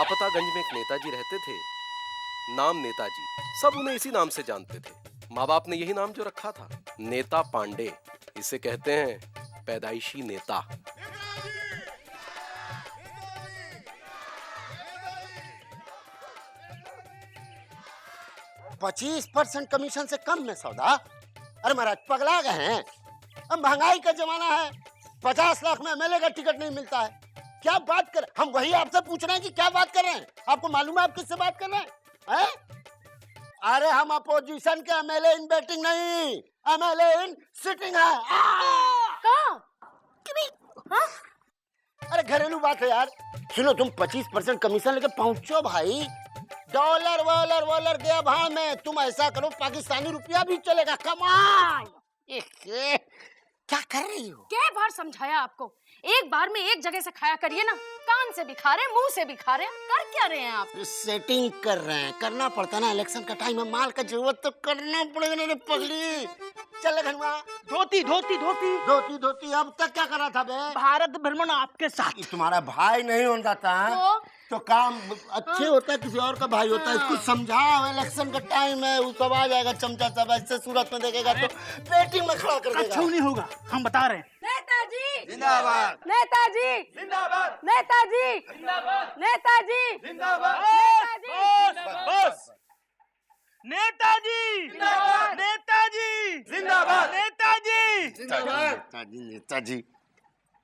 लापतागंज में एक नेताजी रहते थे, नाम नेताजी। सब उन्हें इसी नाम से जानते थे। माँ बाप ने यही नाम जो रखा था, नेता पांडे। इसे कहते हैं पैदाइशी नेता। 25% कमीशन से कम में सौदा? अरे महाराज पगला गए हैं? अब महंगाई का जमाना है, 50 लाख में एमएलए का टिकट नहीं मिलता है। क्या बात कर, हम वही आपसे पूछ रहे हैं कि क्या बात कर रहे हैं? आपको मालूम है आप किससे बात कर रहे हैं? हैं? अरे हम अपोजिशन के एमएलए इन बैटिंग नहीं, एमएलए इन सिटिंग है। अरे घरेलू बात है यार। सुनो, तुम 25% कमीशन लेके पहुंचो भाई। डॉलर वॉलर वॉलर के अभाव में तुम ऐसा करो, पाकिस्तानी रुपया भी चलेगा। कमाल! क्या कर रही हो? क्या बार समझाया आपको? एक बार में एक जगह से खाया करिए ना। कान से भी खा रहे, मुंह से भी खा रहे, कर क्या रहे हैं आप? सेटिंग कर रहे हैं, करना पड़ता ना। इलेक्शन का टाइम है, माल का जरूरत तो करना पड़ेगा ना पगली। चल घरमा। धोती धोती धोती धोती धोती। अब तक क्या कर रहा था बे? भारत भ्रमण आपके साथ। तुम्हारा भाई नहीं होता था तो काम अच्छे होता है, किसी और का भाई होता है। इसको समझाओ, इलेक्शन का टाइम है, वो सब आ जाएगा। चमचा सब ऐसे सूरत में देखेगा तो वेटिंग में खड़ा कर देगा। अच्छा नहीं होगा, हम बता रहे हैं। नेताजी जिंदाबाद, नेताजी जिंदाबाद, नेताजी जिंदाबाद, नेताजी जिंदाबाद, बस नेताजी जिंदाबाद, नेताजी जिंदाबाद, नेताजी नेताजी नेताजी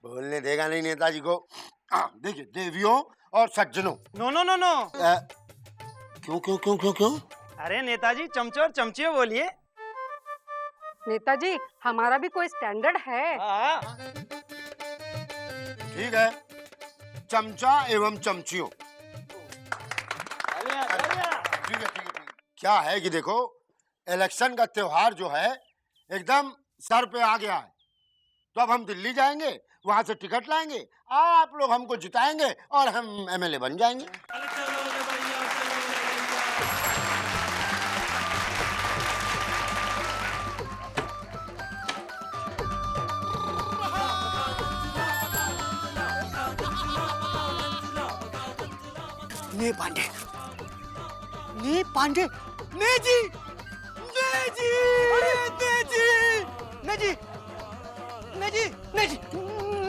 बोलने देगा नहीं नेताजी को। देखिए, देवियों और सज्जनों। No no no no. क्यों क्यों क्यों क्यों क्यों? अरे नेताजी चमचे और चमचियों बोलिए। नेताजी, हमारा भी कोई स्टैंडर्ड है। ठीक है, चमचा एवं चमचियों। ठीक है। क्या है कि देखो, इलेक्शन का त्योहार जो है एकदम सर पे आ गया है। तो अब हम दिल्ली जाएंगे, वहां से टिकट लाएंगे, आप लोग हमको जिताएंगे और हम एमएलए बन जाएंगे। ने पांडे, ने पांडे, ने जी, ने जी, ने जी, ने जी, ने जी, ने जी,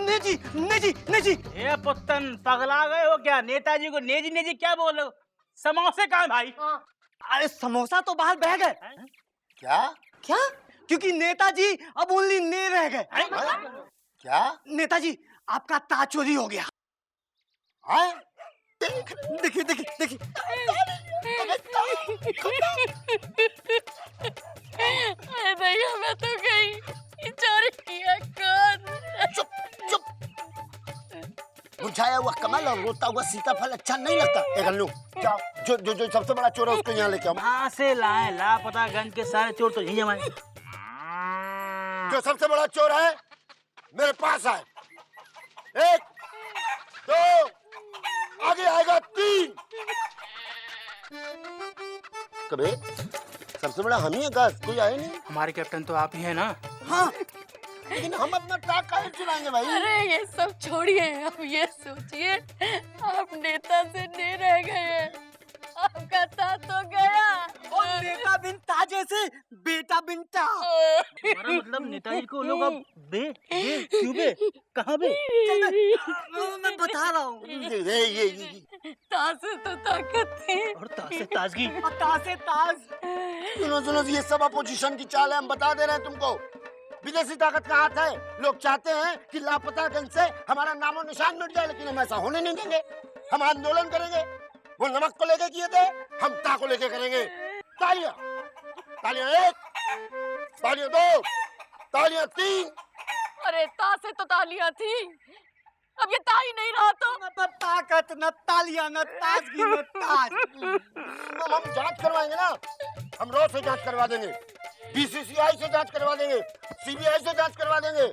ने जी, ने जी, ने जी। ये पुत्तन पगला गए हो क्या? नेताजी को नेजी नेजी क्या बोल रहे हो? समोसे कहाँ भाई? अरे समोसा तो बाहर बह गए। क्या क्या? क्योंकि नेताजी अब ओनली ने रह गए। क्या? नेताजी, आपका ताज चोरी हो गया। हाँ? देखिए देखिए देखिए। अरे भैया, मैं तो गई, चोरी किया कौन? चुप चुप। मुरझाया हुआ कमल और रोता हुआ सीताफल अच्छा नहीं लगता। एक अन्नू, जाओ, जो सबसे बड़ा चोर है उसको यहाँ लेके आओ। कहाँ से लाए? लापतागंज के सारे चोर तो यहीं जमाए। जो सबसे बड़ा चोर है मेरे पास है। 1 2 आगे आएगा 3। कबे सबसे बड़ा हम ही है, गस कोई आए नहीं। हमारे कैप्टन तो आप ही हैं ना? हाँ, लेकिन हम अपना टाक काहे चुराएंगे भाई? अरे ये सब छोड़िए, अब ये सोचिए, आप नेता से नहीं रह गए, आपका ताज तो गया। और नेता बिन ताजे से बेटा बिनता। हमारा मतलब नेताजी को लोग अब क्यों कहाँ बे? मैं बता रहा हूँ। ये ताज से तो ताकत थी, और ताज से ताजगी। ताज से ताज। सुनो, ये सब अपोजिशन की चाल है। हम बता दे रहे हैं तुमको, विदेशी ताकत का हाथ है। लोग चाहते हैं कि लापतागंज से हमारा नामो निशान मिट जाए, लेकिन हम ऐसा होने नहीं देंगे। हम आंदोलन करेंगे। वो नमक को लेके किए थे, हम ता को लेके करेंगे। तालियां, तालियां 1, तालियां 2, तालियां 3। अरे ता से तो तालियां थी, अब ये ता ही नहीं रहा तो। न ताकत, न तालियां, न ताजगी, न ताज। हम जांच करवाएंगे ना, हम रोज से जांच करवा देंगे, बीसीसीआई से जांच करवा देंगे, सीबीआई से जांच करवा देंगे,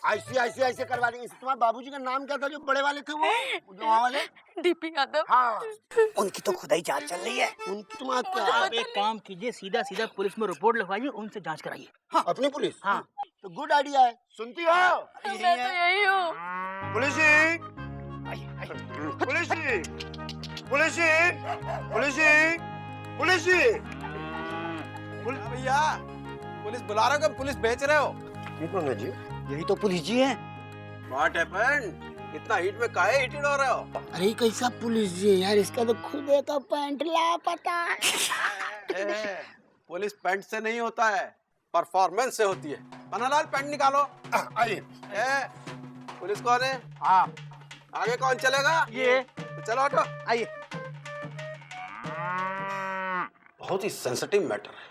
आईसीआईसीआई से करवा देंगे। तुम्हारे बाबूजी का नाम क्या था जो बड़े वाले थे, वो वहाँ वाले? डीपी यादव। हाँ, उनकी तो खुदाई जांच चल रही है। उनकी तुम्हारा क्या? आप एक काम कीजिए, सीधा सीधा पुलिस में रिपोर्ट लिखवाइए, उनसे जांच कराइए। हाँ, अपनी पुलिस। हाँ, तो गुड आइडिया है। सुनती हो? मैं तो यही हूँ। पुलिस जी, पुलिस जी, पुलिस जी, पुलिस जी, पुलिस जी। भैया पुलिस बुला रहे हो कि पुलिस बेच रहे हो? ये कौन है जी? यही तो पुलिस जी है। What happened? इतना हीट में काहे हीटेड हो रहे हो? अरे कैसा पुलिस जी है यार, इसका तो खुद का पैंट लापता है। पुलिस पैंट से नहीं होता है, परफॉर्मेंस से होती है। पन्नालाल पैंट निकालो। आइए। पुलिस कौन है? आप आगे कौन चलेगा? ये तो चलो हटो। आइए। बहुत ही सेंसिटिव मैटर है।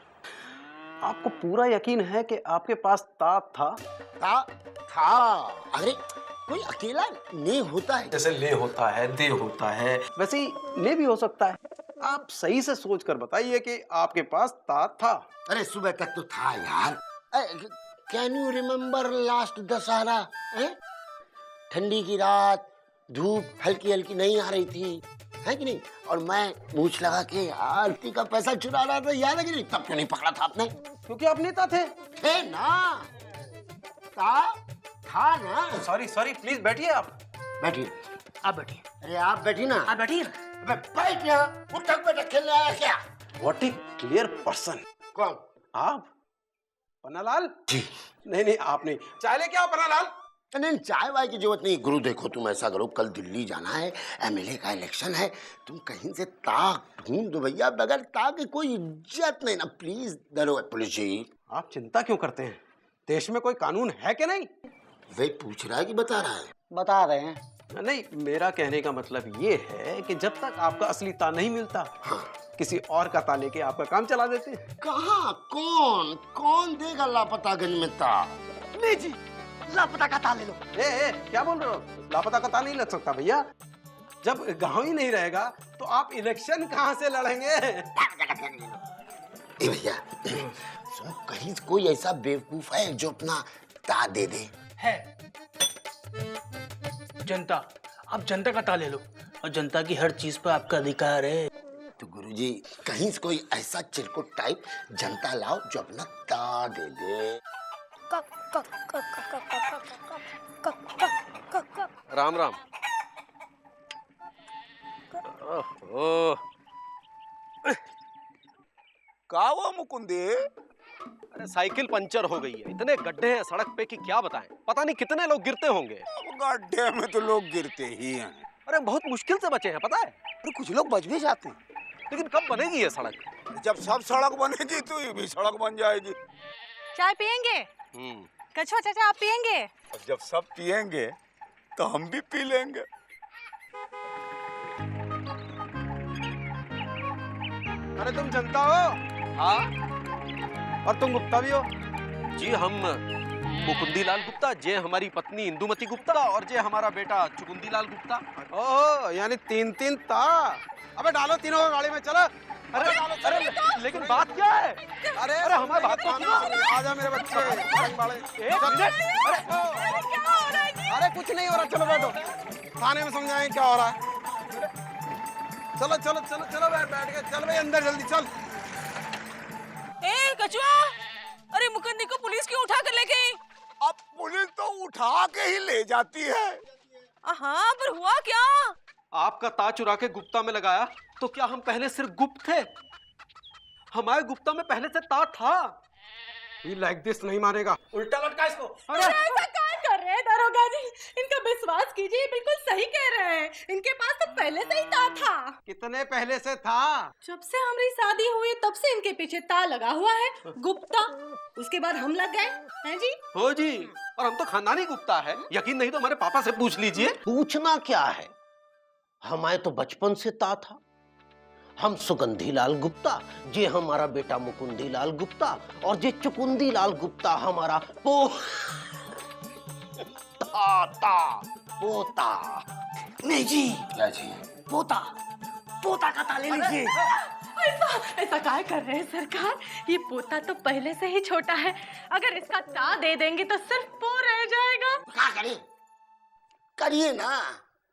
आपको पूरा यकीन है कि आपके पास ताक था? था। अरे कोई अकेला नहीं होता है। जैसे ले होता है, दे होता है, वैसे ही ले भी हो सकता है। आप सही से सोच कर बताइए कि आपके पास ताक था। अरे सुबह तक तो था यार। Can you remember last Dussehra? ठंडी की रात, धूप हल्की हल्की नहीं आ रही थी, है कि नहीं? और मैं मूछ लगा के आरती का पैसा चुरा रहा था, याद है कि नहीं? तब क्यों नहीं पकड़ा था आपने? क्योंकि आप नेता थे। थे ना, था ना। सॉरी प्लीज बैठिए आप। बैठिए। आप बैठिए। अरे आप बैठिए ना। आप बैठिए। अबे बैठ यहाँ। उठक बैठक खेलने आया क्या? What a clear person. कौन? आप? पन्नालाल? जी। नहीं आप नहीं। चाय लेके आओ पन्नालाल। नहीं चाय वाय की जरूरत नहीं। गुरु देखो, तुम ऐसा करो, कल दिल्ली जाना है, एमएलए का इलेक्शन है, तुम कहीं से ताक ढूंढ दो भैया। बगैर ताक की कोई इज्जत नहीं ना। प्लीज दरोगा पुलिस जी। आप चिंता क्यों करते हैं? देश में कोई कानून है कि नहीं? वे पूछ रहा है कि बता रहा है? बता रहे हैं। नहीं, मेरा कहने का मतलब ये है कि जब तक आपका असली ता नहीं मिलता, हाँ। किसी और का ता लेके आपका काम चला देते हैं। कहाँ? कौन देगा लापतागंज में ता? नहीं जी, लापता का ताले लो। क्या बोल रहे हो? लापता का ता नहीं लग सकता भैया। जब गांव ही नहीं रहेगा तो आप इलेक्शन कहाँ से लड़ेंगे? ए भैया, सुनो, कहीं कोई ऐसा बेवकूफ है जो अपना ता दे दे? है जनता। आप जनता का ता ले लो, और जनता की हर चीज पर आपका अधिकार है। तो गुरुजी, कहीं से कोई ऐसा चिरकुट टाइप जनता लाओ जो अपना ता दे दे। राम राम। ओह, का हुआ मुकुंदी? अरे साइकिल पंचर हो गई है। इतने गड्ढे हैं सड़क पे कि क्या बताएं। पता नहीं कितने लोग गिरते होंगे। गड्ढे में तो लोग गिरते ही हैं। अरे बहुत मुश्किल से बचे हैं, पता है? और कुछ लोग बच भी जाते हैं। लेकिन कब बनेगी ये सड़क? जब सब सड़क बनेगी तो ये भी सड़क बन जाएगी। चाय पियेंगे? कछुआ चाचा आप पियेंगे? और जब सब पियेंगे तो हम भी पी लेंगे। अरे तुम जनता हो? हाँ। और तुम गुप्ता भी हो? जी, हम मुकुंदी लाल गुप्ता, जे हमारी पत्नी इंदुमती गुप्ता और जे हमारा बेटा चुकुंदी लाल गुप्ता। ओह, यानी तीन ता। अबे डालो तीनों को गाड़ी में, चलो। अरे लेकिन बात क्या है? अरे हमारी बात तो सुनो। आजा मेरे बच्चे। अरे कुछ नहीं हो रहा, चलो बैठो, थाने में समझाएं क्या हो रहा है। चलो बैठ गए। चल भाई अंदर जल्दी चल। ए कछुआ, अरे मुकंदी को पुलिस क्यों उठा कर ले गई? अब पुलिस तो उठा के ही ले जाती है। हाँ, पर हुआ क्या? आपका ताज चुरा के गुप्ता में लगाया तो क्या हम पहले सिर्फ गुप्त थे? हमारे गुप्ता में पहले से ताज था। ये लाइक दिस नहीं मानेगा, उल्टा लटका इसको। अरे ऐसा क्या कर रहे हैं दरोगा जी? इनका विश्वास कीजिए, बिल्कुल सही कह रहे हैं। इनके पास तो पहले से ही ता था। कितने पहले से था? जब से हमारी शादी हुई तब से इनके पीछे ता लगा हुआ है, गुप्ता। उसके बाद हम लग गए हैं जी। हो जी, और हम तो खानदानी गुप्ता है। यकीन नहीं तो हमारे पापा से पूछ लीजिए। पूछना क्या है, हमारे तो बचपन से ता था। हम सुगंधी लाल गुप्ता, जे हमारा बेटा मुकुंदी लाल गुप्ता और जे चुकुंदी लाल गुप्ता हमारा पोता। नहीं जी, क्या चाहिए? पोता का ताले लीजिए। ऐसा काय कर रहे हैं सरकार? ये पोता तो पहले से ही छोटा है। अगर इसका ता दे देंगे तो सिर्फ पो रह जाएगा। क्या करें? करिए ना।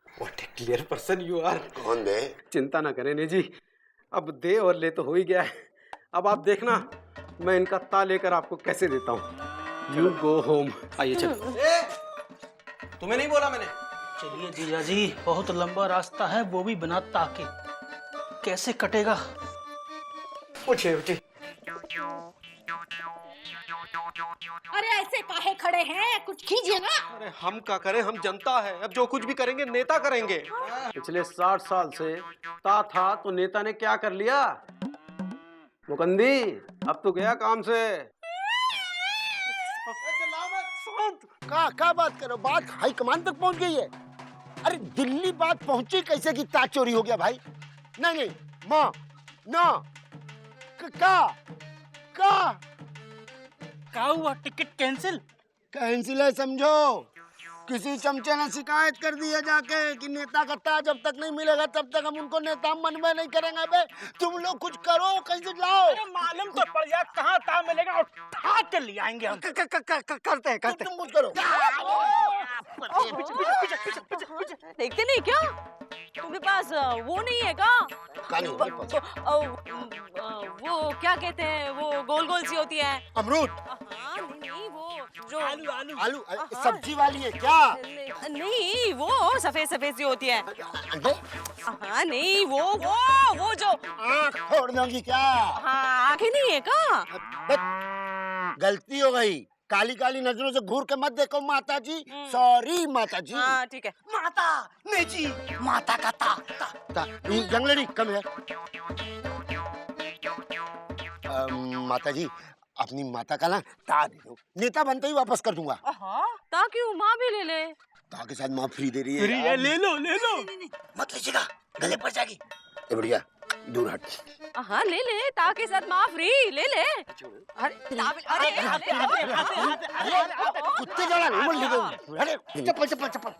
What a clear person you are. कौन दे? चिंता ना करें ने जी, अब दे और ले तो हो ही गया है। अब आप देखना मैं इनका ता लेकर आपको कैसे देता हूँ। You go home. आइए चलो। तुम्हें नहीं बोला मैंने? चलिए जीजा जी, बहुत लंबा रास्ता है, वो भी बिना ताके। कैसे कटेगा? उठिए उठिए। अरे ऐसे काहे खड़े हैं, कुछ कीजिए ना। अरे हम क्या करें, हम जनता है, अब जो कुछ भी करेंगे नेता करेंगे। पिछले 60 साल से ता था तो नेता ने क्या कर लिया? मुकंदी अब तो गया काम से। क्या बात करो, बात हाई कमान तक पहुंच गई है। अरे दिल्ली बात पहुंची कैसे कि ताज चोरी हो गया भाई? नहीं माँ ना क्या हुआ, टिकट कैंसिल? कैंसिल है समझो। किसी चमचे ने शिकायत कर दी है जाके कि नेता का ताज जब तक नहीं मिलेगा तब तक हम उनको नेता मनवा नहीं करेंगे। बे तुम लोग कुछ करो, कैसे लाओ। अरे मालूम तो पड़ जाए कहाँ ता मिलेगा और ठा के ले आएंगे हम। करते हैं तुम कुछ करो। देखते नहीं क्या? तुम्हारे पास वो नहीं है क्या? वो क्या कहते हैं, वो गोल गोल सी होती है। अमरूद। हाँ नहीं, वो जो आलू सब्जी वाली है क्या? नहीं, वो सफेद सफेद सी होती है। अंडे? हाँ नहीं, वो जो आँख फोड़ दूंगी क्या? हाँ आंखें नहीं है क्या? गलती हो गई, काली काली नजरों से घूर के मत देखो माता जी। सॉरी माता जी। हाँ ठीक है। माता नहीं जी, माता का ता। यंग लेडी कम है। माता जी अपनी माता का ना ता दे दो, नेता बनते ही वापस कर दूंगा। ताकि वो माँ भी ले ले। ता के साथ माँ फ्री दे रही है। फ्री है, ले लो। मत लीजिएगा, गले पड़ जाएगी। ए बढ़िया, दूर हट। हाँ ले ले, ताकि साथ माँ फ्री ले ले। अरे कुत्ते जड़ा नहीं बोल लीजिए। अरे चप्पल।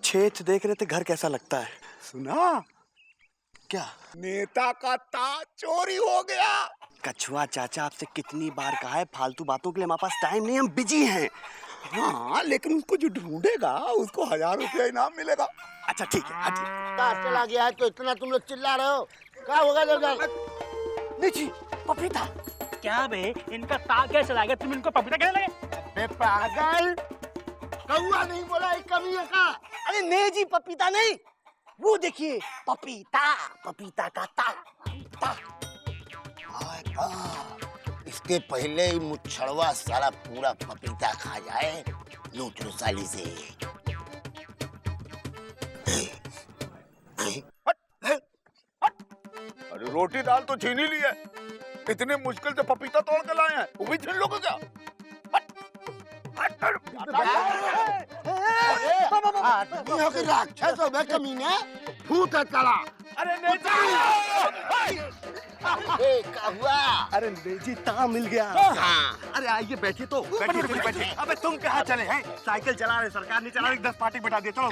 छेद देख रहे थे, घर कैसा लगता है? सुना, क्या? नेता का ताज चोरी हो गया। कछुआ चाचा आपसे कितनी बार कहा है, फालतू बातों के लिए हमारे पास टाइम नहीं, हम बिजी हैं। हाँ लेकिन उसको जो ढूंढेगा उसको 1000 रुपया इनाम मिलेगा। अच्छा ठीक है, हटिए। ताज चला गया है तो इतना तुम लोग चिल्ला रहे हो, क्या होगा जल्द? नहीं जी, पपीता। क्या बे, इनका ता क्या चला गया, तुम इनको पपीता कहने लगे? बे पागल, कौआ नहीं बोला एक कमी है का? अरे नहीं जी, पपीता नहीं, वो देखिए पपीता का ता। इसके पहले ही मुच्छड़वा साला पूरा पपीता खा जाए नोचलो साली से। अरे रोटी दाल तो छीन ही ली है, इतने मुश्किल से पपीता तोड़ के लाए हैं, वो भी छीन लोगे क्या? आदमियों के राक्षस हो गए कमीने, भूत है साला। अरे क्या हुआ? अरे नहीं जी, ता मिल गया। हाँ। अरे आइए बैठिए तो। बैठिए। अबे तुम कहाँ चले हैं? साइकिल चला रहे, सरकार नहीं चला रही, 10 पार्टी बैठा दिए, चलो।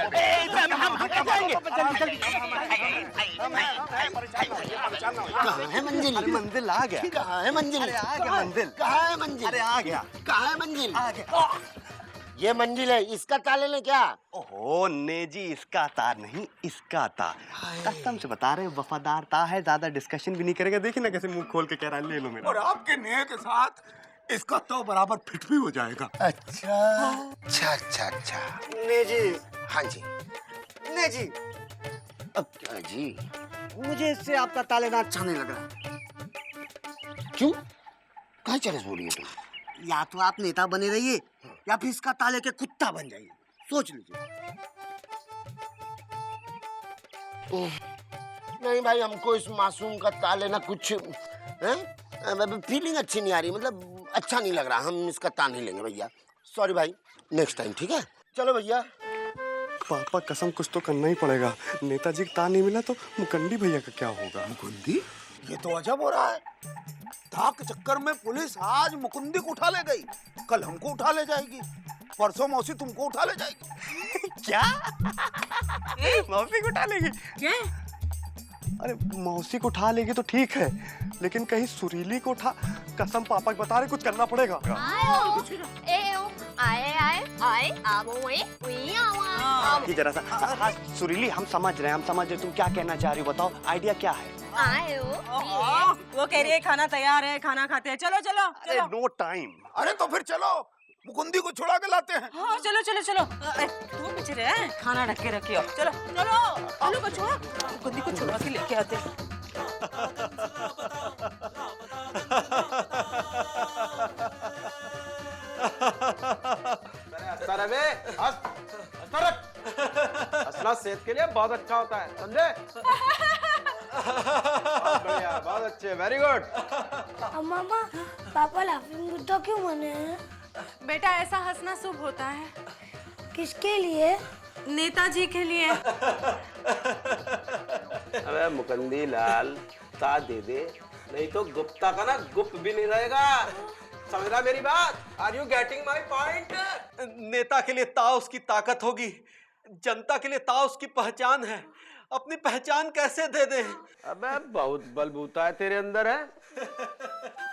कहाँ है मंजिल? अरे मंदिर आ गया। कहाँ है मंजिल? अरे आ गया मंदिर। कहाँ है मंजिल? अरे आ गया। कहाँ है मंजिल? आ गया। ये मंजिल है, इसका ताले ले क्या? ओहो ने जी, इसका ता नहीं, इसका ता। कसम से बता रहे, वफादार ता है, ज्यादा डिस्कशन भी नहीं करेगा। देखिए ना कैसे मुंह खोल के कह रहा है, ले लो मेरा। और आपके नेह के साथ इसका तो बराबर फिट भी हो जाएगा। अच्छा। ने जी। हाँ जी। ने जी, अब क्या जी? मुझे इससे आपका ता लेना अच्छा नहीं लग रहा। क्यों? कहाँ चले बोलिए तुम? या तो आप नेता बने रहिए या फिर इसका ता लेके कुत्ता बन जाइए, सोच लीजिए। नहीं भाई, हमको इस मासूम का ता लेना कुछ फीलिंग अच्छी नहीं आ रही, मतलब अच्छा नहीं लग रहा। हम इसका ता नहीं लेंगे भैया, सॉरी भाई, नेक्स्ट टाइम ठीक है? चलो भैया। पापा कसम, कुछ तो करना ही पड़ेगा। नेताजी का ता नहीं मिला तो मुकंदी भैया का क्या होगा? मुकुंदी, ये तो अजब हो रहा है। ता के चक्कर में पुलिस आज मुकुंदी को उठा ले गई, कल हमको उठा ले जाएगी, परसों मौसी तुमको उठा ले जाएगी। क्या? मौसी को उठा लेगी? क्या? अरे मौसी को उठा लेगी तो ठीक है, लेकिन कहीं सुरीली को उठा, कसम पापा बता रहे, कुछ करना पड़ेगा। आए आए आए आवो वही आवा ये जरा सा हाँ सुरीली, हम समझ रहे हैं तुम क्या कहना चाह रही हो, बताओ आइडिया क्या है? आए हो वो कह रही है खाना तैयार है, खाना खाते हैं। चलो चलो अरे चलो। No time. अरे तो फिर चलो मुकुंदी को छुड़ा के लाते हैं। हाँ चलो चलो चलो। तू पीछे रहे, खाना ढक के रखियो। चलो चलो आलू को छुड़ा, कुंदी को छुड़ा के लेके आते हैं। हंसना सेहत के लिए बहुत अच्छा होता है, समझे? बहुत बढ़िया, बहुत अच्छे, वेरी गुड। मामा पापा लाफिंग बुद्धा क्यों बने हैं? बेटा ऐसा हंसना शुभ होता है। किसके लिए? नेताजी के लिए। अबे मुकुंदी लाल ता दे दे, नहीं तो गुप्ता का ना गुप्त भी नहीं रहेगा। समझ रहा मेरी बात? Are you getting my point? नेता के लिए ता उसकी ताकत होगी, जनता के लिए ता उसकी पहचान है। अपनी पहचान कैसे दे दे? अबे बहुत बलबूता है तेरे अंदर है।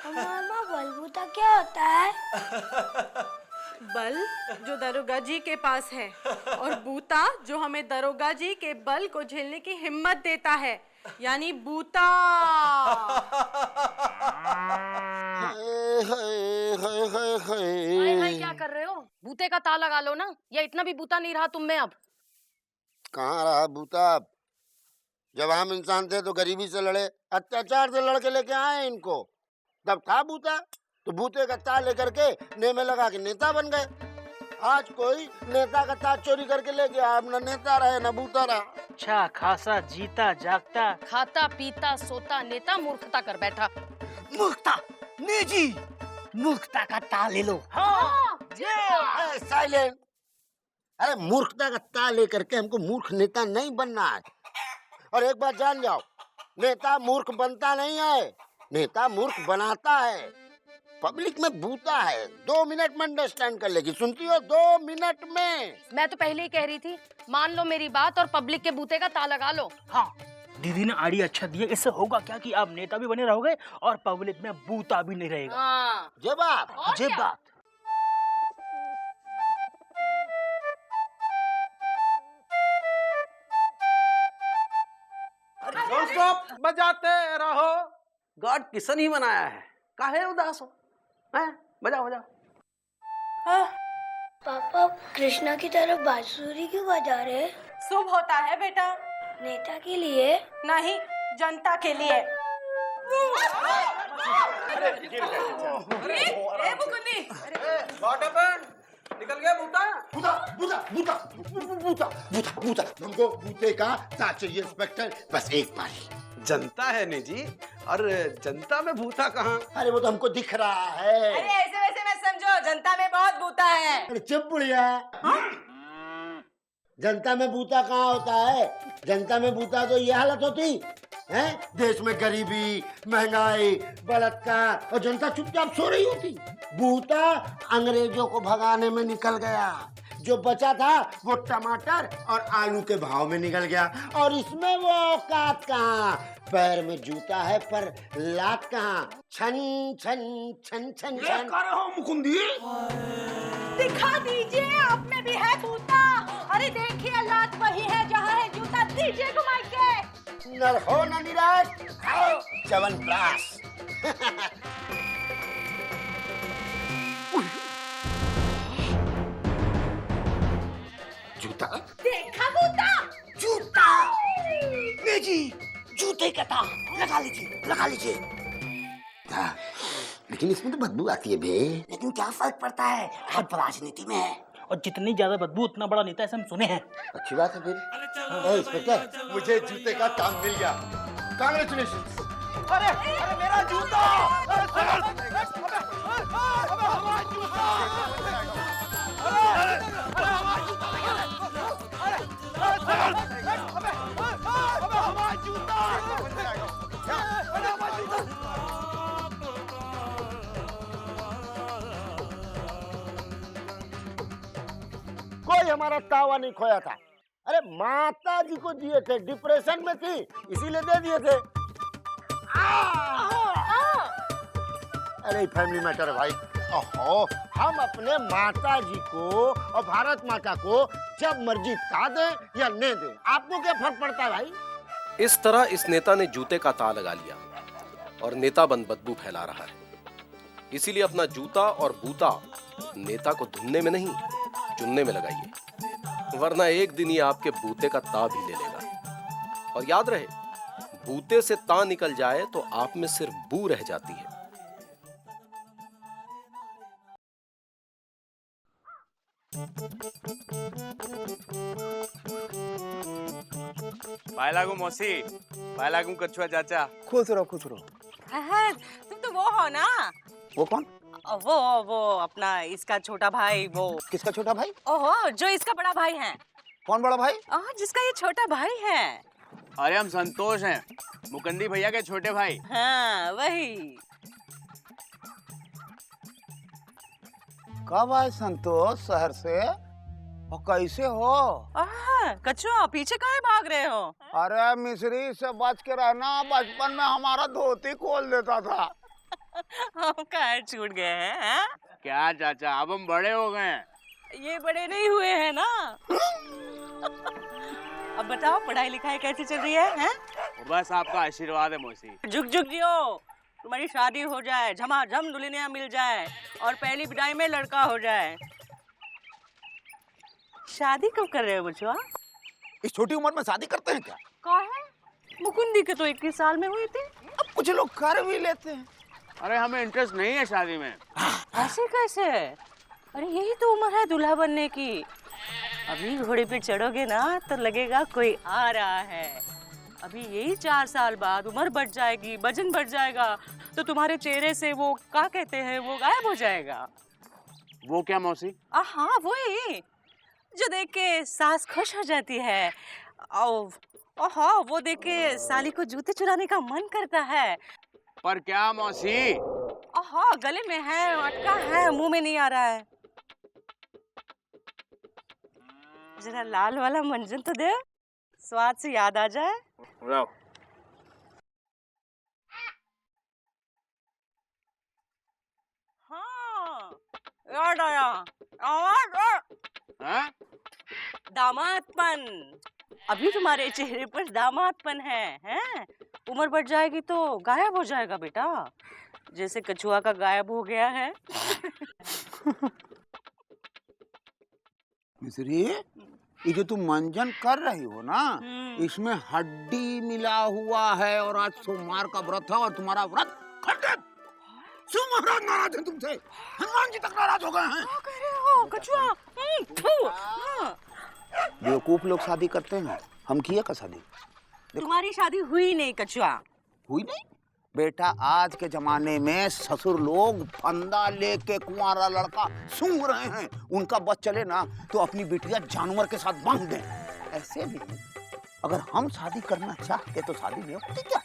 मामा बलबूता क्या होता है? बल जो दरोगा जी के पास है, और बूता जो हमें दरोगा जी के बल को झेलने की हिम्मत देता है, यानी बूता। हाय क्या कर रहे हो? बूते का ता लगा लो ना, या इतना भी बूता नहीं रहा तुम में अब। कहाँ रहा बूता? जब हम इंसान थे तो गरीबी से लड़े, अत्याचार से लड़के लेके आए इनको। तब था बूता, तो बूते का ता लेकर के ने में लगा के नेता बन गए। आज कोई नेता का ताज चोरी करके ले गया, अब न नेता रहे न बूता रहा। अच्छा खासा जीता जागता खाता पीता सोता नेता मूर्खता कर बैठा। मूर्खता नहीं जी, मूर्खता का ता ले लो। साइलेंट। अरे मूर्खता का ता लेकर के हमको मूर्ख नेता नहीं बनना है। और एक बात जान जाओ, नेता मूर्ख बनता नहीं है, नेता मूर्ख बनाता है। पब्लिक में बूता है, 2 मिनट में अंडरस्टैंड कर लेगी। सुनती हो? 2 मिनट में। मैं तो पहले ही कह रही थी, मान लो मेरी बात और पब्लिक के बूते का ता लगा लो। हाँ दीदी ने आइडिया अच्छा दिया। इससे होगा क्या कि आप नेता भी बने रहोगे और पब्लिक में बूता भी नहीं रहेगा। हाँ। जे बात। अजब बात। स्टॉप, बजाते रहो। गॉड किसन ही बनाया है, काहे उदास हो? हैं? बजाओ बजाओ। पापा कृष्णा की तरफ बांसुरी क्यों बजा रहे? शुभ होता है बेटा। नेता के लिए नहीं, जनता के लिए। ए मुकुंदी, What happened? निकल गया बूता? बूता बूता बूता बूता बूता बूता हमको बूते का ता चाहिए इंस्पेक्टर, बस एक बार। जनता है नहीं जी, और जनता में भूता कहाँ? अरे वो तो हमको दिख रहा है। अरे ऐसे वैसे मत समझो, जनता में बहुत बूता है। अरे चुप बुढ़िया। जनता में बूता कहाँ होता है? जनता में बूता तो ये हालत होती है, देश में गरीबी, महंगाई, बलात्कार, और जनता चुपचाप सो रही होती। बूता अंग्रेजों को भगाने में निकल गया, जो बचा था वो टमाटर और आलू के भाव में निकल गया। और इसमें वो औकात कहाँ? पैर में जूता है पर लात कहाँ? छन छन छन छन छन। कर रहे हो मुकुंदी? दिखा दीजिए, आप में भी है बूता। अरे देखिए, लात वही है जहाँ है जूता। दीजिए घुमा के। नर हो न निराश, खाओ च्यवनप्राश। जूता देखा बूता? जूता नहीं जी, जूते का ता लगा लीजिए, लगा लीजिए। हाँ, लेकिन इसमें तो बदबू आती है बे। लेकिन क्या फर्क पड़ता है, हम राजनीति में है। और जितनी ज्यादा बदबू उतना बड़ा नेता, ऐसा हम सुने हैं। अच्छी बात है फिर। ए, इंस्पेक्टर, मुझे जूते का काम मिल गया। कांग्रेचुलेशन। अरे अरे मेरा जूता! कोई हमारा तावा नहीं खोया था। अरे माता जी को दिए थे, डिप्रेशन में थी इसीलिए दे दिए थे। अरे फैमिली मैटर है भाई। ओहो, हम अपने माता जी को और भारत माता को जब मर्जी ता दें या नहीं दें, आपको क्या फर्क पड़ता है भाई? इस तरह इस नेता ने जूते का ता लगा लिया और नेता बन बदबू फैला रहा है। इसीलिए अपना जूता और बूता नेता को धुनने में नहीं, चुनने में लगाइए, वरना एक दिन ये आपके बूते का ता भी ले लेगा। और याद रहे, बूते से ता निकल जाए तो आप में सिर्फ बू रह जाती है। पाए लागू मौसी, पाए लागू कछुआ चाचा। खुश रहो खुश रहो। हाँ, तुम तो वो हो ना, वो कौन? वो अपना इसका छोटा भाई, वो किसका छोटा भाई? ओहो, जो इसका बड़ा भाई है। कौन बड़ा भाई? जिसका ये छोटा भाई है। अरे हम संतोष हैं, मुकंदी भैया के छोटे भाई। हाँ, वही। कब आए संतोष शहर से और कैसे हो? कछुआ, पीछे काहे भाग रहे हो? अरे मिस्री से बच के रहना, बचपन में हमारा धोती खोल देता था। हम काहे छूट गए हैं? क्या चाचा, अब हम बड़े हो गए हैं। ये बड़े नहीं हुए हैं ना। अब बताओ, पढ़ाई लिखाई कैसी चल रही है? बस आपका आशीर्वाद है मौसी। जुग जुग जियो, तुम्हारी शादी हो जाए, झमाझम दुल्हनियां मिल जाए और पहली विदाई में लड़का हो जाए। शादी कब कर रहे हो बचवा? इस छोटी उम्र में शादी करते हैं क्या? कहाँ है? मुकुंदी के तो 21 साल में हुई थी। अब कुछ लोग कर भी लेते हैं। अरे हमें इंटरेस्ट नहीं है शादी में। ऐसे कैसे? अरे यही तो उम्र है दूल्हा बनने की। अभी घोड़े पे चढ़ोगे ना तो लगेगा कोई आ रहा है। अभी यही 4 साल बाद उम्र बढ़ जाएगी, वजन बढ़ जाएगा, तो तुम्हारे चेहरे से वो क्या कहते हैं, वो गायब हो जाएगा। वो क्या मौसी? हाँ, वही जो देख के सास खुश हो जाती है और हाँ, वो देख के साली को जूते चुराने का मन करता है। पर क्या मौसी? हाँ, गले में है, अटका है, मुंह में नहीं आ रहा है। जरा लाल वाला मंजन तो दे, स्वाद से याद आ जाए। हाँ, याद आया। हाँ? दामादपन, अभी तुम्हारे चेहरे पर दामादपन है, हैं? उम्र बढ़ जाएगी तो गायब हो जाएगा बेटा, जैसे कछुआ का गायब हो गया है। मिस्री, ये जो तुम मंजन कर रही हो ना, इसमें हड्डी मिला हुआ है और आज सोमवार का व्रत है और तुम्हारा व्रत खंडित। शिव महाराज नाराज हैं तुमसे, हनुमान जी तक नाराज हो गए हैं। क्या कह रहे हो कछुआ? बेवकूफ लोग शादी करते हैं, हम किए का शादी? तुम्हारी शादी हुई नहीं कछुआ। हुई नहीं? बेटा, आज के जमाने में ससुर लोग फंदा लेके कुंवारा लड़का सूंघ रहे हैं। उनका बस चले ना तो अपनी बिटिया जानवर के साथ बांध दें। ऐसे भी अगर हम शादी करना चाहते तो शादी नहीं होती क्या?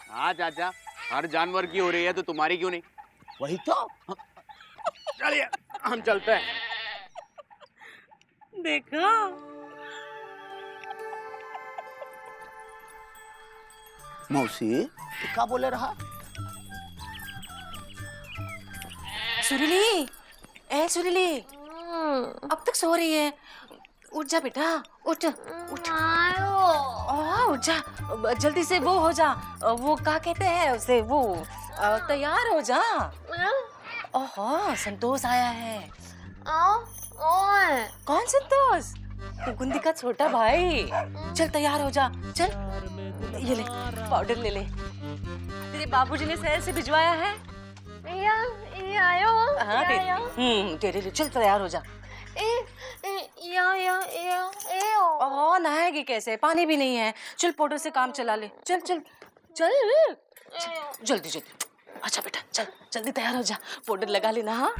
हाँ चाचा, हर जानवर की हो रही है तो तुम्हारी क्यों नहीं? वही तो। चलिए हम चलते हैं। देखा, मौसी क्या बोले रहा? सुरीली, ए सुरीली, अब तक सो रही है? उठ जा बेटा, उठ उठ। उठ जा, जल्दी से वो हो जा, वो क्या कहते हैं उसे, वो तैयार हो जा। ओहो, संतोष आया है। कौन संतोष? मुकुंदी का छोटा भाई। चल तैयार हो जा, चल। ये ले, पाउडर ले ले। तेरे बाबूजी ने शहर से भिजवाया है। हाँ, तेरे लिए। चल तैयार हो जा। ओह, नहाएगी कैसे? पानी भी नहीं है। चल पाउडर से काम चला ले। चल चल चल, जल्दी जल्दी। अच्छा बेटा, चल जल्दी तैयार हो जा, पाउडर लगा लेना। हाँ,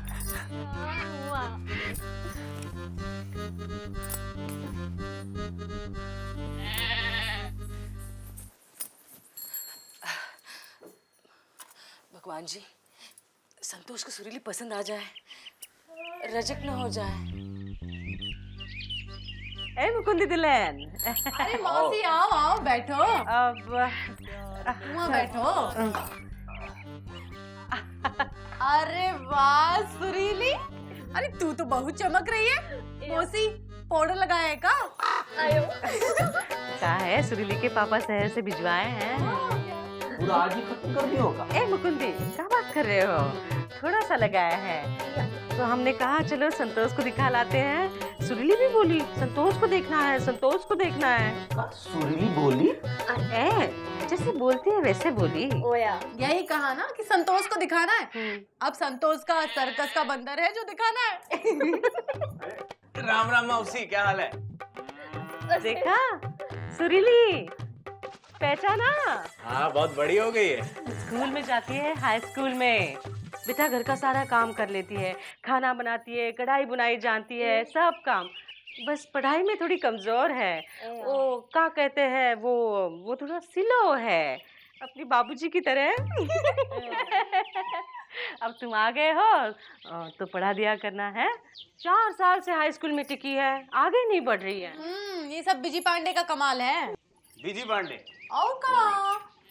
भगवान जी, संतोष को सुरीली पसंद आ जाए, रजक न हो जाए। ए मुकुंदी दुल्हन। अरे मौसी, आओ आओ, बैठो। अब वहाँ बैठो। अरे वाह सुरीली, अरे तू तो बहुत चमक रही है। मौसी पाउडर लगाया है का? क्या है, सुरीली के पापा शहर से भिजवाए हैं। पूरा आज ही खत्म कर दिया होगा। ए मुकुंदी, क्या बात कर रहे हो? थोड़ा सा लगाया है। तो हमने कहा चलो संतोष को दिखा लाते हैं। सुरीली भी बोली संतोष को देखना है, संतोष को देखना है। सुरीली बोली? ए, जैसे बोलती है वैसे बोली। यही कहा ना कि संतोष को दिखाना है। अब संतोष का सर्कस का बंदर है जो दिखाना है। राम राम मौसी, क्या हाल है? देखा सुरीली, पहचाना? हाँ, बहुत बड़ी हो गई है। स्कूल में जाती है, हाई स्कूल में। बेटा घर का सारा काम कर लेती है, खाना बनाती है, कढ़ाई बुनाई जानती है, सब काम। बस पढ़ाई में थोड़ी कमजोर है। वो क्या कहते हैं, वो थोड़ा स्लो है, अपनी बाबूजी की तरह। अब तुम आ गए हो तो पढ़ा दिया करना है। 4 साल से हाई स्कूल में टिकी है, आगे नहीं बढ़ रही है। ये सब बीजी पांडे का कमाल है। बीजी पांडे? और का?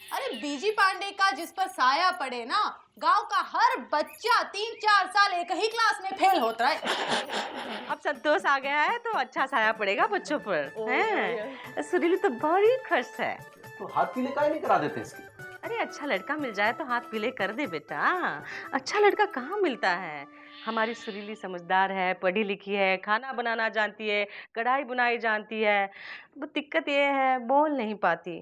अरे बीजी पांडे का जिस पर साया पड़े ना, गांव का हर बच्चा 3-4 साल एक ही क्लास में फेल होता है। अब संतोष आ गया है तो अच्छा साया पड़ेगा बच्चों पर। हैं? सुरीली तो बड़ी खुश है। तो हाथ पीले काहे नहीं करा देते इसकी? अरे अच्छा लड़का मिल जाए तो हाथ पीले कर दे बेटा। अच्छा लड़का कहाँ मिलता है। हमारी सुरीली समझदार है, पढ़ी लिखी है, खाना बनाना जानती है, कढ़ाई बुनाई जानती है। वो दिक्कत ये है बोल नहीं पाती।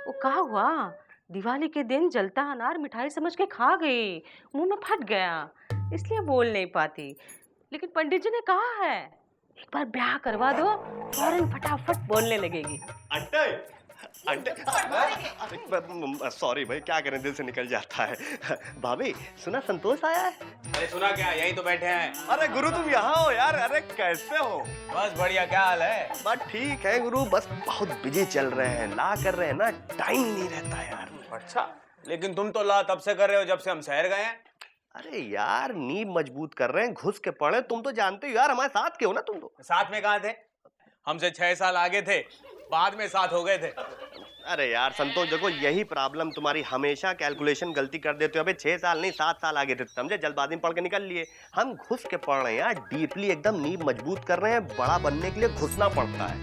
वो कहा हुआ दिवाली के दिन जलता अनार मिठाई समझ के खा गई, मुंह में फट गया, इसलिए बोल नहीं पाती। लेकिन पंडित जी ने कहा है एक बार ब्याह करवा दो, फौरन फटाफट बोलने लगेगी। अंटे सॉरी भाई, क्या करें, दिल से निकल जाता है। भाभी सुना संतोष आया है? अरे सुना क्या, यहीं तो बैठे हैं। अरे गुरु तुम यहाँ हो यार, अरे कैसे हो? बस बढ़िया, क्या हाल है? बस ठीक है गुरु, बस बहुत बिजी चल रहे हैं, ला कर रहे हैं ना, टाइम नहीं रहता यार। अच्छा, लेकिन तुम तो ला तब से कर रहे हो जब से हम शहर गए हैं। अरे यार नींव मजबूत कर रहे हैं, घुस के पड़े। तुम तो जानते हो यार, हमारे साथ के हो ना तुम तो। साथ में कहाँ थे? हमसे 6 साल आगे थे, बाद में साथ हो गए थे। अरे यार संतोष देखो, यही प्रॉब्लम तुम्हारी, हमेशा कैलकुलेशन गलती कर देते हो। अबे 6 साल नहीं 7 साल आगे थे, समझे? जल्दबाजी में पढ़ के निकल लिए। हम घुस के पढ़ रहे हैं यार, डीपली एकदम नींव मजबूत कर रहे हैं। बड़ा बनने के लिए घुसना पड़ता है।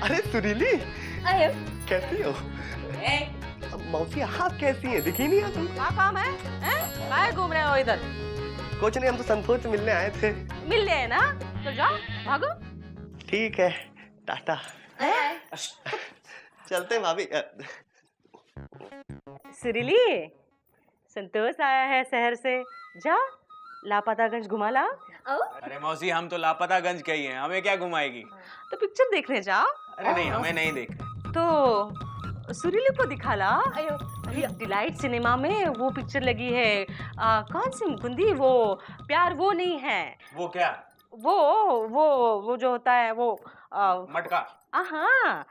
अरे सुरीली कैसी हो? मौसी आप कैसी हैं? दिखी नहीं है तुम। क्या काम है? काहे घूम रहे हो इधर? कुछ नहीं, हम तो संतोष से मिलने आए थे। मिल रहे हैं ना, तो जाओ भागो। ठीक है, टाटा। चलते हैं भाभी। सुरीली, संतोष आया है शहर से, जाओ लापतागंज घुमा लाओ। अरे मौसी, हम तो लापतागंज के ही हैं, हमें क्या घुमाएगी? तो पिक्चर देखने जाओ। अरे नहीं, हमें नहीं देख। तो सुरीली को दिखा ला। अरे डिलाइट सिनेमा में वो पिक्चर लगी है, कौन सी मुकुंदी, वो प्यार वो नहीं है। वो क्या? वो जो होता है वो मटका। हाँ,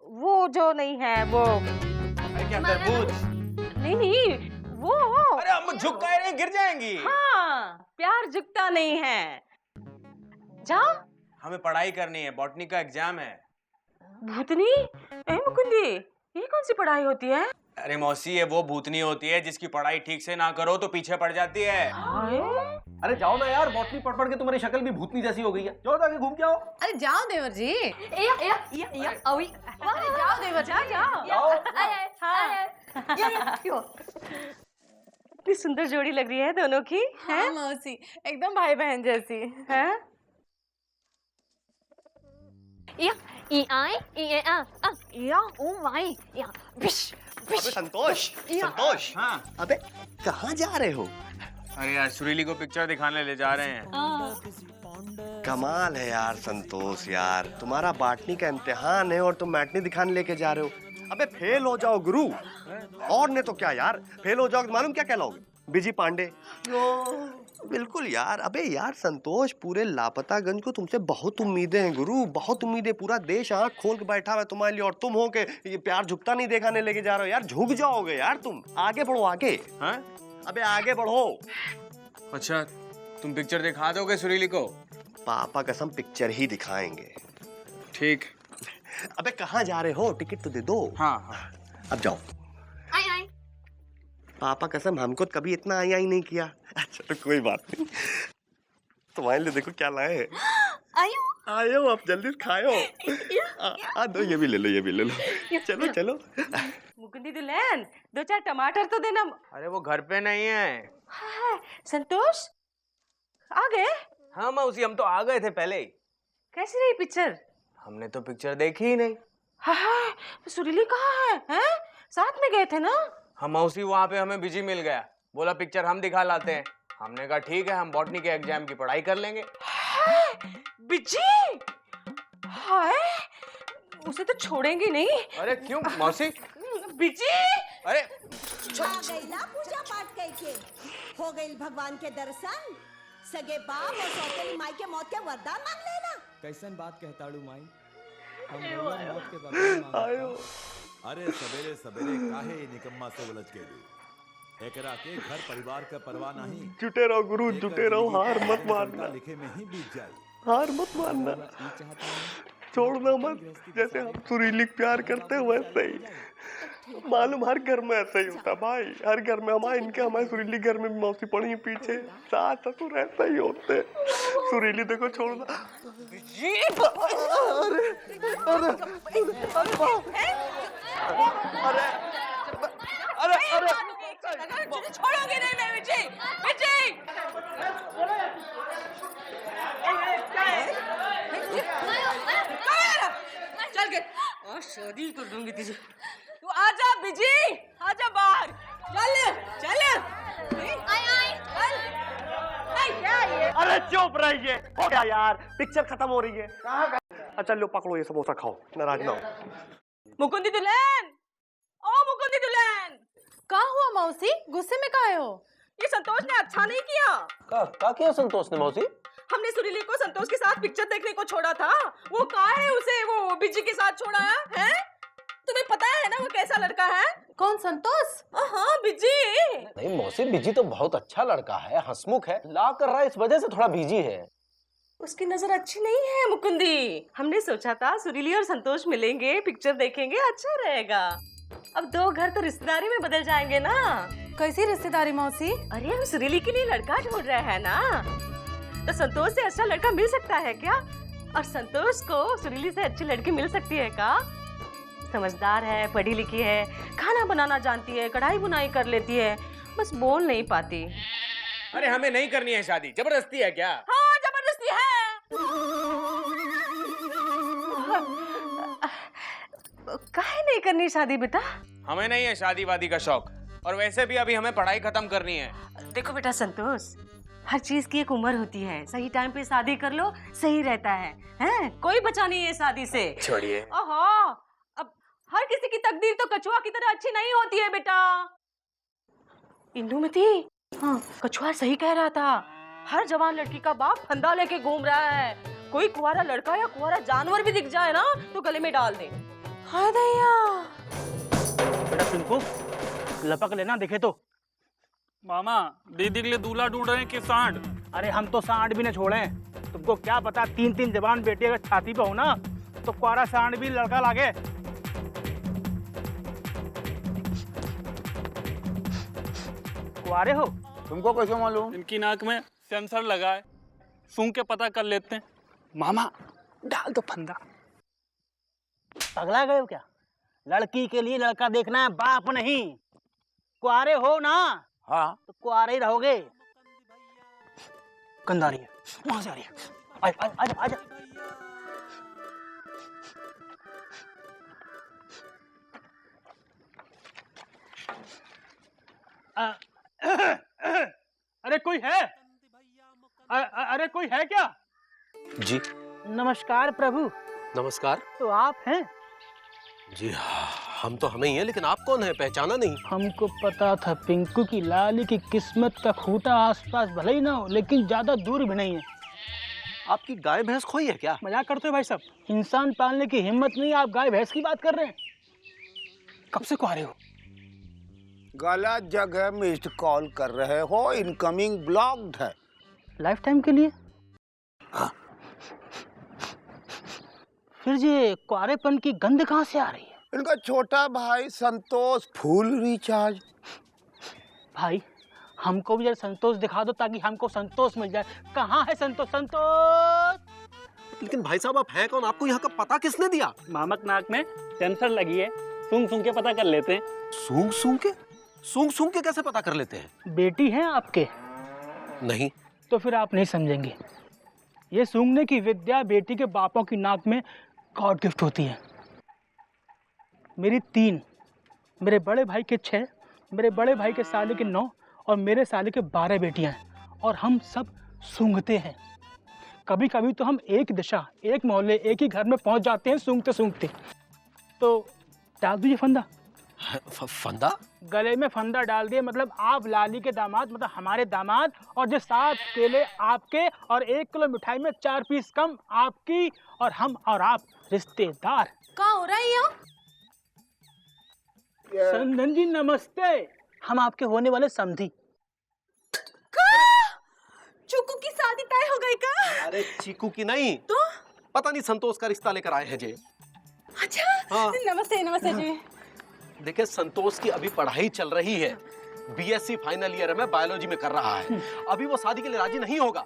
वो जो नहीं है वो। अरे क्या तरबूज? नहीं वो। अरे हम झुक गए नहीं, गिर जाएंगी। हाँ, प्यार झुकता नहीं है। जाओ, हमें पढ़ाई करनी है, बॉटनी का एग्जाम है। भूतनी? मुकुंदी, ये कौन सी पढ़ाई होती है? अरे मौसी, ये वो भूतनी होती है जिसकी पढ़ाई ठीक से ना करो तो पीछे पड़ जाती है। अरे जाओ ना यार, बॉटनी पढ़ पढ़ के तुम्हारी शक्ल भी भूतनी जैसी हो गई है। जाओ जाके घूम के आओ। अरे जाओ देवर जी। जाओ देवर, जाओ। कितनी सुंदर जोड़ी लग रही है दोनों की। हाँ मौसी, एकदम भाई बहन जैसी है। अबे संतोष, संतोष। हाँ। अबे कहाँ जा रहे हो? अरे यार, सुरीली को पिक्चर दिखाने ले जा रहे हैं। कमाल है यार संतोष, यार तुम्हारा बॉटनी का इम्तिहान है और तुम मैटनी दिखाने लेके जा रहे हो। अबे फेल हो जाओ गुरु, और ने तो क्या यार, फेल हो जाओ तो मालूम क्या कहलाओगे? बीजी पांडे। बिल्कुल यार। अबे यार संतोष, पूरे लापतागंज को तुमसे बहुत उम्मीदें हैं गुरु, बहुत उम्मीदें। पूरा देश आँख खोल के बैठा हुआ है तुम्हारे लिए, और तुम हो के ये प्यार झुकता नहीं दिखाने लेके जा रहे हो यार। झुक जाओगे यार तुम, आगे बढ़ो आगे। हाँ? अबे आगे बढ़ो। अच्छा, तुम पिक्चर दिखा दोगे सुरीली को? पापा कसम पिक्चर ही दिखाएंगे। ठीक। अबे कहाँ जा रहे हो? टिकट तो दे दो। हाँ हाँ। अब जाओ। पापा कसम हमको कभी इतना आई नहीं किया। अच्छा तो कोई बात नहीं, तुम्हारे लिए देखो क्या लाए हैं। आयु आयो आप जल्दी से खाओ। दो, ये भी ले लो, ये भी ले लो। चलो चलो। मुकुंदी दुल्हन, 2-4 टमाटर तो देना। अरे वो घर पे नहीं है। हाँ, संतोष आ गए? हाँ मौसी, हम तो आ गए थे पहले ही। कैसी रही पिक्चर? हमने तो पिक्चर देखी ही नहीं। हाँ, सुरीली कहाँ है? हैं? साथ में गए थे ना? हम मौसी वहाँ पे हमें बिजी मिल गया, बोला पिक्चर हम दिखा लाते हैं। हमने कहा ठीक है, हम बॉटनी के एग्जाम की पढ़ाई कर लेंगे। बिजी? हाय, उसे तो छोड़ेंगे नहीं। अरे क्यों मौसी? बिजी? अरे पूजा पाठ करके हो गई भगवान के दर्शन, सगे बाप और सौतेली माई के मौत के वरदान मांग लेना। कैसन बात कहताड़ू माई, हम बोला मौत के वरदान मांगता। अरे सवेरे सवेरे काहे निकम्मा से उलझ के दे, एकरा के घर परिवार का परवाह नहीं। जुटे रहो गुरु, जुटे रहो, हार मत मानना। लिखे में ही बीत जाए, हार मत मानना, छोड़ना मत। जैसे हम सुरीली प्यार करते हैं वैसे ही मालूम हर घर में ऐसा ही होता भाई, हर घर में। हमारे सुरीली घर में भी मौसी पड़ी है पीछे, सास ससुर ऐसा ही होते। सुरीली देखो छोड़ना। छोड़ोगे नहीं मैं विजय, विजय। चल गए, और शादी कर दूंगी तुझे। तू आजा बिजी, आजा बाहर। चल चल। क्या ये? अरे चुप रहिए, हो गया यार, पिक्चर खत्म हो रही है। अच्छा लो पकड़ो, ये समोसा खाओ, नाराज ना हो। मुकुंदी दुल्हन, ओ मुकुंदी दुल्हन। कहाँ हुआ मौसी, गुस्से में काहे हो? ये संतोष ने अच्छा नहीं किया। का किया संतोष ने मौसी? हमने सुरीली को संतोष के साथ पिक्चर देखने को छोड़ा था, वो कहाँ है? उसे वो बिजी के साथ छोड़ा है? तुम्हें पता है ना वो कैसा लड़का है? कौन, संतोष? हाँ बिजी। नहीं मौसी, बिजी तो बहुत अच्छा लड़का है, हंसमुख है, ला कर रहा है, इस वजह से थोड़ा बिजी है। उसकी नजर अच्छी नहीं है मुकुंदी। हमने सोचा था सुरीली और संतोष मिलेंगे, पिक्चर देखेंगे, अच्छा रहेगा। अब 2 घर तो रिश्तेदारी में बदल जाएंगे ना। कैसी रिश्तेदारी मौसी? अरे हम सुरीली के लिए लड़का ढूंढ रहे हैं ना, तो संतोष से अच्छा लड़का मिल सकता है क्या? और संतोष को सुरीली से अच्छी लड़की मिल सकती है क्या? समझदार है, पढ़ी लिखी है, खाना बनाना जानती है, कढ़ाई बुनाई कर लेती है, बस बोल नहीं पाती। अरे हमें नहीं करनी है शादी, जबरदस्ती है क्या? हाँ जबरदस्ती है। काहे नहीं करनी शादी बेटा? हमें नहीं है शादी वादी का शौक, और वैसे भी अभी हमें पढ़ाई खत्म करनी है। देखो बेटा संतोष, हर चीज की एक उम्र होती है, सही टाइम पे शादी कर लो, सही रहता है। हैं? कोई बचा नहीं है शादी से। छोड़िए। ओहो, अब हर किसी की तकदीर तो कछुआ की तरह अच्छी नहीं होती है बेटा। इंदुमती, हाँ कछुआ सही कह रहा था, हर जवान लड़की का बाप फंदा लेके घूम रहा है। कोई कुंवारा लड़का या कुंवारा जानवर भी दिख जाए ना तो गले में डाल दे। हाय दैया। बेटा तुमको लपक लेना दिखे तो। मामा, दीदी के लिए दूल्हा ढूंढ रहे हैं कि सांड? अरे हम तो सांड भी न छोड़े, तुमको क्या पता 3-3 जवान बेटी अगर छाती पे हो ना तो कुआरा सांड भी लड़का लागे। कुआरे हो? तुमको कैसे मालूम? इनकी नाक में सेंसर लगा है, सूंघ के पता कर लेते हैं। मामा डाल दो फंदा। पगला गए हो क्या? लड़की के लिए लड़का देखना है, बाप नहीं। कुआरे हो ना? हाँ तो कुआरे ही रहोगे। गंदा रही है, वहां से आ रही है। आजा आजा। अरे कोई है? अरे कोई है क्या? जी नमस्कार प्रभु। नमस्कार। तो आप हैं? जी हम तो हमें ही हैं, लेकिन आप कौन है, पहचाना नहीं। हमको पता था पिंकू की लाली की किस्मत का खूंटा आसपास भले ही ना हो, लेकिन ज्यादा दूर भी नहीं है। आपकी गाय भैंस खोई है क्या? मजाक करते हो भाई साहब, इंसान पालने की हिम्मत नहीं, आप गाय भैंस की बात कर रहे हैं। कब से कुआरे हो? गलत जगह मिस्ड कॉल कर रहे हो, इनकमिंग ब्लॉक्ड है। लाइफ टाइम के लिए? हाँ। फिर ये कुआरेपन की गंध कहाँ से आ रही है? इनका छोटा भाई संतोष फुल रिचार्ज। भाई हमको भी जरा संतोष दिखा दो ताकि हमको संतोष मिल जाए। कहाँ है संतोष? संतोष! लेकिन भाई साहब आप हैं कौन? आपको यहाँ का पता किसने दिया? मामक नाक में सेंसर लगी है, सूंघ सूंघ के पता कर लेते हैं। सूंघ सूंघ के? सूंघ सूंघ के कैसे पता कर लेते हैं? बेटी है आपके? नहीं। तो फिर आप नहीं समझेंगे। ये सूंघने की विद्या बेटी के बापों की नाक में गॉड गिफ्ट होती है। मेरी 3, मेरे बड़े भाई के 6, मेरे बड़े भाई के साले के 9 और मेरे साले के 12 बेटियां हैं और हम सब सूंघते हैं। कभी कभी तो हम एक दिशा, एक मोहल्ले, एक ही घर में पहुंच जाते हैं सूंघते सूंघते। तो डाल दीजिए फंदा। फंदा? गले में फंदा डाल दिए मतलब आप लाली के दामाद, मतलब हमारे दामाद, और जो 7 केले आपके और 1 किलो मिठाई में 4 पीस कम आपकी, और हम और आप रिश्तेदार। क्या हो रहा है यहाँ? संदन जी नमस्ते, हम आपके होने वाले समधी। चुकू की शादी तय हो गई का? अरे चीकू की नहीं, तो पता नहीं संतोष का रिश्ता लेकर आए हैं जी। अच्छा। हाँ। नमस्ते नमस्ते जी। देखिए संतोष की अभी पढ़ाई चल रही है, बीएससी फाइनल ईयर में बायोलॉजी में कर रहा है। अभी वो शादी के लिए राजी नहीं होगा।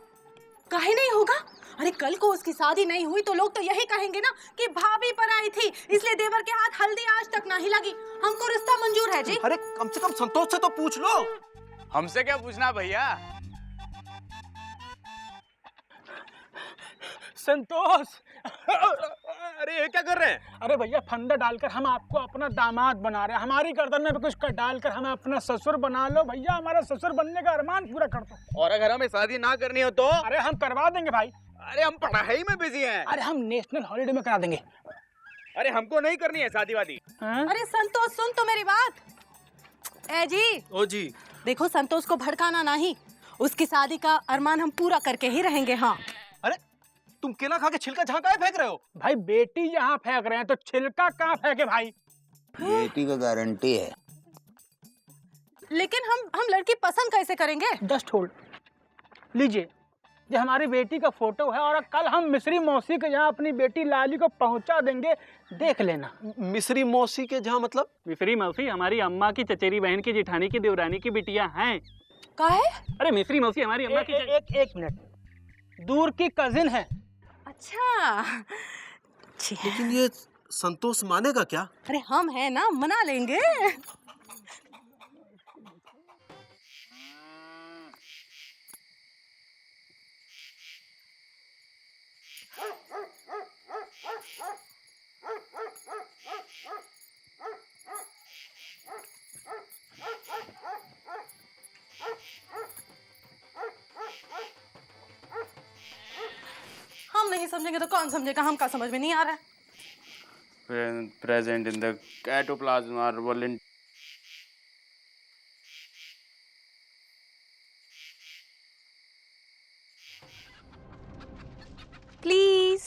काहे नहीं होगा? अरे कल को उसकी शादी नहीं हुई तो लोग तो यही कहेंगे ना कि भाभी पर आई थी, इसलिए देवर के हाथ हल्दी आज तक नहीं लगी। हमको रिश्ता मंजूर है जी। अरे कम से कम संतोष से तो पूछ लो। हमसे क्या पूछना भैया? संतोष! अरे ये क्या कर रहे हैं? अरे भैया फंदा डालकर हम आपको अपना दामाद बना रहे हैं। हमारी गर्दन में भी कुछ डालकर हमें अपना ससुर बना लो भैया, हमारा ससुर बनने का अरमान पूरा कर दो। और अगर हमें शादी ना करनी हो तो? अरे हम करवा देंगे भाई। अरे हम पढ़ाई में बिजी हैं। अरे हम नेशनल हॉलिडे में करा देंगे। अरे हमको नहीं करनी है शादी वादी। अरे संतोष सुन तो मेरी बात। ए जी। ओ जी। देखो संतोष को भड़काना नहीं, उसकी शादी का अरमान हम पूरा करके ही रहेंगे। हाँ। अरे तुम केला खा के छिलका जहाँ काहे फेंक रहे हो? भाई बेटी यहाँ फेंक रहे हैं तो छिलका कहाँ फेंके भाई? बेटी का गारंटी है। लेकिन हम लड़की पसंद कैसे करेंगे? जस्ट होल्ड लीजिए, ये हमारी बेटी का फोटो है और कल हम मिस्री मौसी के यहाँ अपनी बेटी लाली को पहुँचा देंगे, देख लेना। मिस्री मौसी के जहाँ मतलब? मिस्री मौसी हमारी अम्मा की चचेरी बहन की, जेठानी की, देवरानी की बिटिया हैं। काहे? अरे मिस्री मौसी हमारी अम्मा की एक मिनट, दूर की कजिन है। अच्छा। लेकिन ये संतोष मानेगा क्या? अरे हम हैं ना, मना लेंगे। हम नहीं समझेंगे तो कौन समझेगा? हमका समझ में नहीं आ रहा है। Present in the cytoplasm are volunteer. Please.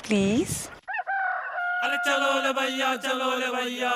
Please. अरे चलो ले भैया, चलो ले भैया।